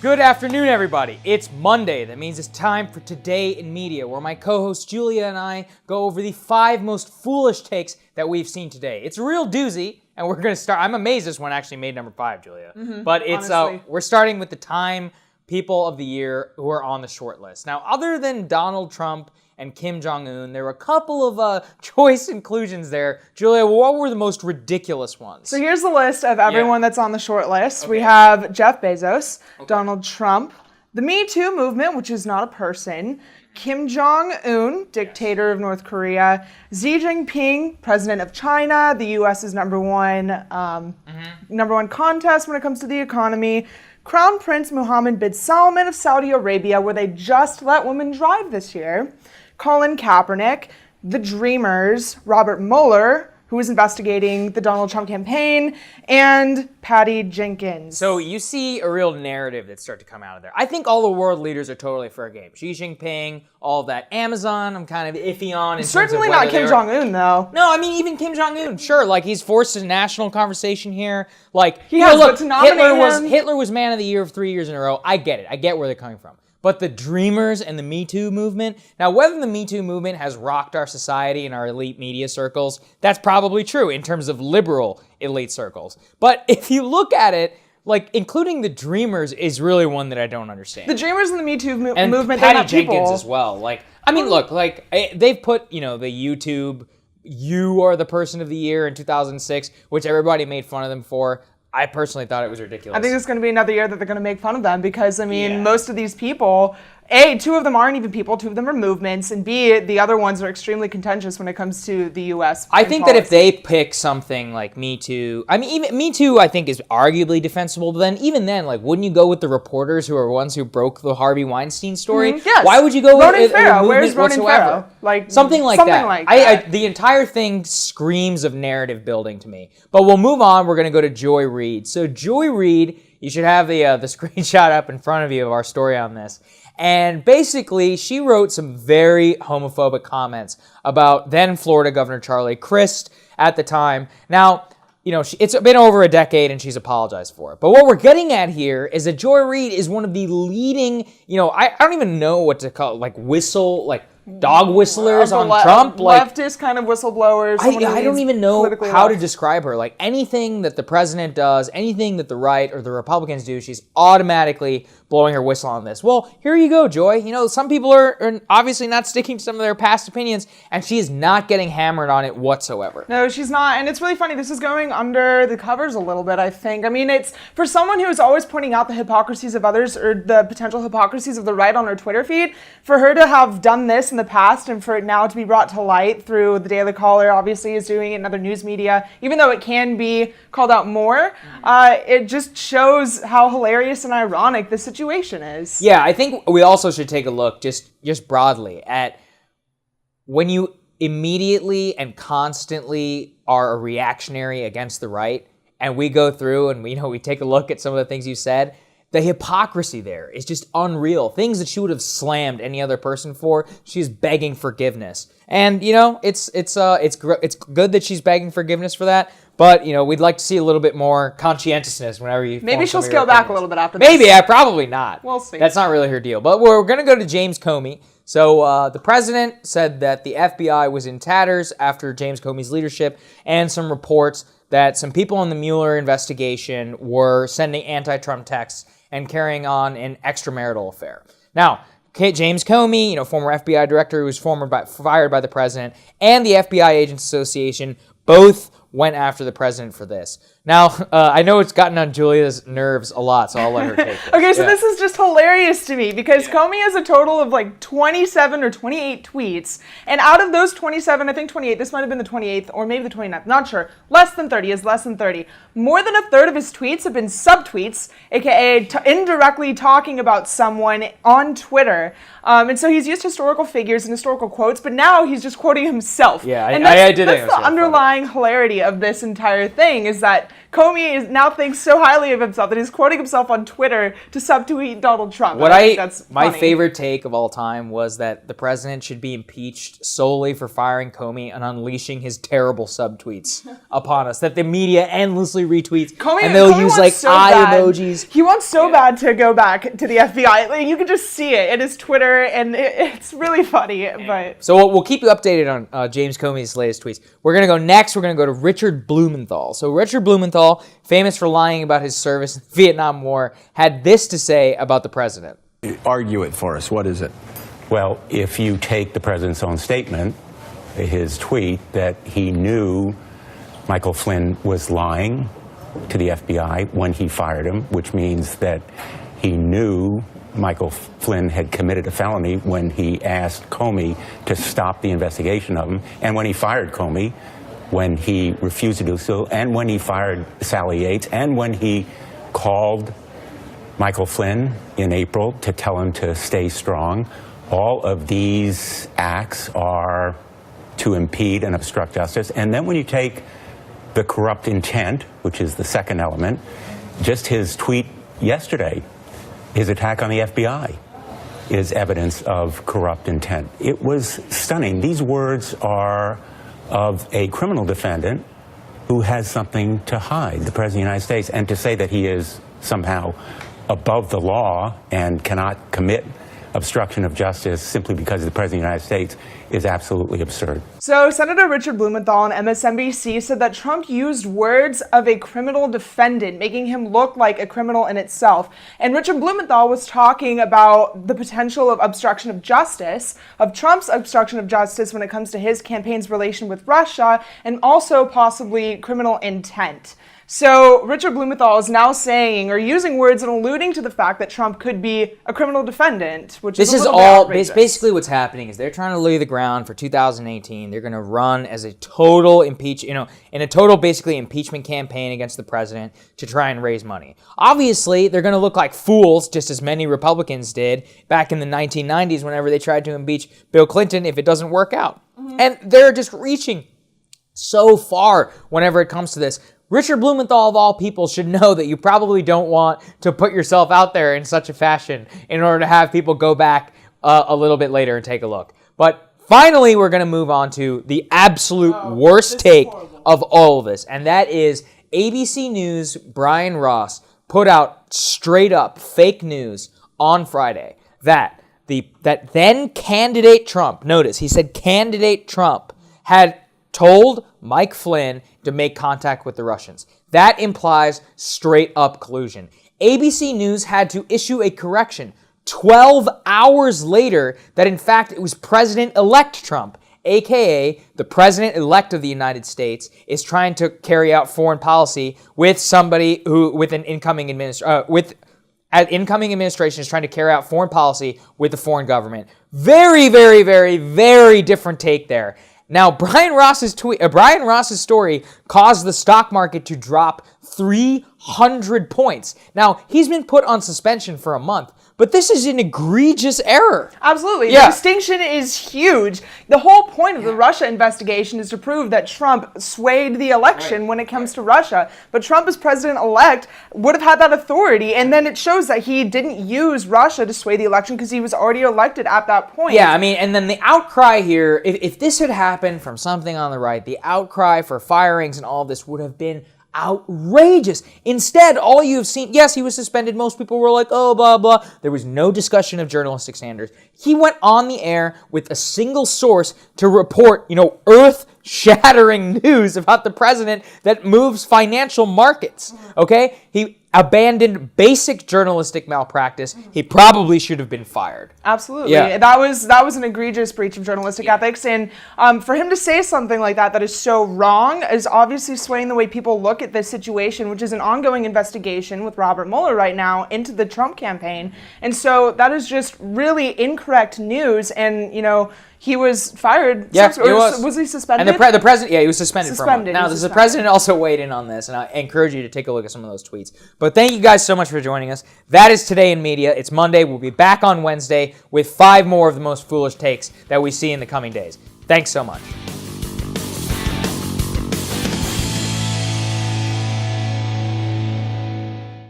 Good afternoon, everybody. It's Monday. That means it's time for Today in Media, where my co-host Julia and I go over the 5 most foolish takes that we've seen today. It's a real doozy, and we're going to start. I'm amazed this one actually made number 5, Julia. But it's we're starting with the Time People of the Year who are on the short list. Now, other than Donald Trump and Kim Jong-un, there were a couple of choice inclusions there. Julia, what were the most ridiculous ones? So here's the list of everyone that's on the short list. Okay. We have Jeff Bezos, Donald Trump, the Me Too movement, which is not a person, Kim Jong-un, dictator of North Korea, Xi Jinping, president of China, the U.S.'s number one contest when it comes to the economy, Crown Prince Mohammed bin Salman of Saudi Arabia, where they just let women drive this year, Colin Kaepernick, the Dreamers, Robert Mueller, who is investigating the Donald Trump campaign, and Patty Jenkins. So you see a real narrative that start to come out of there. I think all the world leaders are totally fair game. Xi Jinping, all of that. Amazon, I'm kind of iffy on. Certainly not Kim Jong-un, though. No, I mean, even Kim Jong-un, sure. Like, he's forced a national conversation here. Like, Hitler was man of the year 3 years in a row. I get it. I get where they're coming from. But the Dreamers and the Me Too movement, now whether the Me Too movement has rocked our society and our elite media circles, that's probably true in terms of liberal elite circles. But if you look at it, like, including the Dreamers is really one that I don't understand. The Dreamers and the Me Too movement, and Patty Jenkins as well. Like, I mean, look, like, they've put, the YouTube, you are the person of the year in 2006, which everybody made fun of them for. I personally thought it was ridiculous. I think it's going to be another year that they're going to make fun of them because, most of these people, A, 2 of them aren't even people, 2 of them are movements, and B, the other ones are extremely contentious when it comes to the U.S. I think that if they pick something like Me Too, I mean, even Me Too, I think is arguably defensible, but then even then, like, wouldn't you go with the reporters who are ones who broke the Harvey Weinstein story? Yes. Why would you go with a movement Where's Ronan whatsoever? Farrow? Like, something like that. The entire thing screams of narrative building to me. But we'll move on. We're going to go to Joy Reid. So Joy Reid, you should have the screenshot up in front of you of our story on this. And basically, she wrote some very homophobic comments about then Florida Governor Charlie Crist at the time. Now, it's been over a decade and she's apologized for it. But what we're getting at here is that Joy Reid is one of the leading, I don't even know what to call it, dog whistlers on Trump. Leftist kind of whistleblowers. I don't even know how to describe her. Like, anything that the president does, anything that the right or the Republicans do, she's automatically blowing her whistle on this. Well, here you go, Joy. Some people are obviously not sticking to some of their past opinions, and she is not getting hammered on it whatsoever. No, she's not. And it's really funny. This is going under the covers a little bit, I think. I mean, it's for someone who is always pointing out the hypocrisies of others or the potential hypocrisies of the right on her Twitter feed, for her to have done this in the past and for it now to be brought to light through the Daily Caller, obviously is doing it in other news media, even though it can be called out more, it just shows how hilarious and ironic the situation is. Yeah, I think we also should take a look just broadly at when you immediately and constantly are a reactionary against the right, and we go through and we take a look at some of the things you said. The hypocrisy there is just unreal. Things that she would have slammed any other person for, she's begging forgiveness. And it's good that she's begging forgiveness for that. But we'd like to see a little bit more conscientiousness whenever you. Maybe she'll scale back a little bit after this. Maybe, probably not. We'll see. That's not really her deal. But we're going to go to James Comey. So the president said that the FBI was in tatters after James Comey's leadership, and some reports that some people in the Mueller investigation were sending anti-Trump texts and carrying on an extramarital affair. Now, James Comey, former FBI director who was fired by the president, and the FBI Agents Association both went after the president for this. Now, I know it's gotten on Julia's nerves a lot, so I'll let her take it. Okay, so this is just hilarious to me because Comey has a total of 27 or 28 tweets. And out of those 27, I think 28, this might have been the 28th or maybe the 29th, not sure. Less than 30 is less than 30. More than a third of his tweets have been subtweets, aka indirectly talking about someone on Twitter. And so he's used historical figures and historical quotes, but now he's just quoting himself. Yeah, and I did that's the underlying hilarity of this entire thing is that Comey now thinks so highly of himself that he's quoting himself on Twitter to subtweet Donald Trump. My favorite take of all time was that the president should be impeached solely for firing Comey and unleashing his terrible subtweets upon us that the media endlessly retweets. And they'll use like eye emojis. He wants so bad to go back to the FBI. Like, you can just see it in his Twitter, and it's really funny. But so we'll keep you updated on James Comey's latest tweets. We're gonna go next. We're gonna go to Richard Blumenthal. So Richard Blumenthal, famous for lying about his service in the Vietnam War, had this to say about the president. Argue it for us. What is it? Well, if you take the president's own statement, his tweet that he knew Michael Flynn was lying to the FBI when he fired him, which means that he knew Michael Flynn had committed a felony when he asked Comey to stop the investigation of him, and when he fired Comey, when he refused to do so, and when he fired Sally Yates, and when he called Michael Flynn in April to tell him to stay strong. All of these acts are to impede and obstruct justice. And then when you take the corrupt intent, which is the second element, just his tweet yesterday, his attack on the FBI, is evidence of corrupt intent. It was stunning. These words are of a criminal defendant who has something to hide, the President of the United States, and to say that he is somehow above the law and cannot commit obstruction of justice simply because he's the President of the United States is absolutely absurd. So Senator Richard Blumenthal on MSNBC said that Trump used words of a criminal defendant, making him look like a criminal in itself. And Richard Blumenthal was talking about the potential of obstruction of justice, of Trump's obstruction of justice when it comes to his campaign's relation with Russia, and also possibly criminal intent. So Richard Blumenthal is now saying or using words and alluding to the fact that Trump could be a criminal defendant, which this is all basically what's happening is they're trying to lay the ground for 2018. They're going to run as a total basically impeachment campaign against the president to try and raise money. Obviously, they're going to look like fools, just as many Republicans did back in the 1990s whenever they tried to impeach Bill Clinton if it doesn't work out. Mm-hmm. And they're just reaching so far whenever it comes to this. Richard Blumenthal, of all people, should know that you probably don't want to put yourself out there in such a fashion in order to have people go back a little bit later and take a look. But finally, we're going to move on to the absolute worst take of all of this, and that is ABC News' Brian Ross put out straight up fake news on Friday that then candidate Trump, notice he said candidate Trump, had told Mike Flynn to make contact with the Russians. That implies straight up collusion. ABC News had to issue a correction 12 hours later that in fact it was President-elect Trump, aka the President-elect of the United States, is trying to carry out foreign policy with somebody with an incoming administration is trying to carry out foreign policy with the foreign government. Very, very, very, very different take there. Now, Brian Ross's story caused the stock market to drop 300 points. Now, he's been put on suspension for a month, but this is an egregious error. Absolutely. Yeah. The distinction is huge. The whole point of the Russia investigation is to prove that Trump swayed the election when it comes to Russia. But Trump, as president-elect, would have had that authority. And then it shows that he didn't use Russia to sway the election because he was already elected at that point. Yeah, I mean, and then the outcry here, if this had happened from something on the right, the outcry for firings and all of this would have been outrageous. Instead, all you've seen, yes, he was suspended. Most people were like, oh, blah, blah. There was no discussion of journalistic standards. He went on the air with a single source to report, earth-shattering news about the president that moves financial markets, okay? He abandoned basic journalistic malpractice. He probably should have been fired. Absolutely. Yeah. That was an egregious breach of journalistic ethics. And for him to say something like that is so wrong is obviously swaying the way people look at this situation, which is an ongoing investigation with Robert Mueller right now into the Trump campaign. And so that is just really incorrect news. And, he was fired. Yeah, he was. Was he suspended? And the president, he was suspended for a month. Now, the president also weighed in on this, and I encourage you to take a look at some of those tweets. But thank you guys so much for joining us. That is Today in Media. It's Monday. We'll be back on Wednesday with 5 more of the most foolish takes that we see in the coming days. Thanks so much.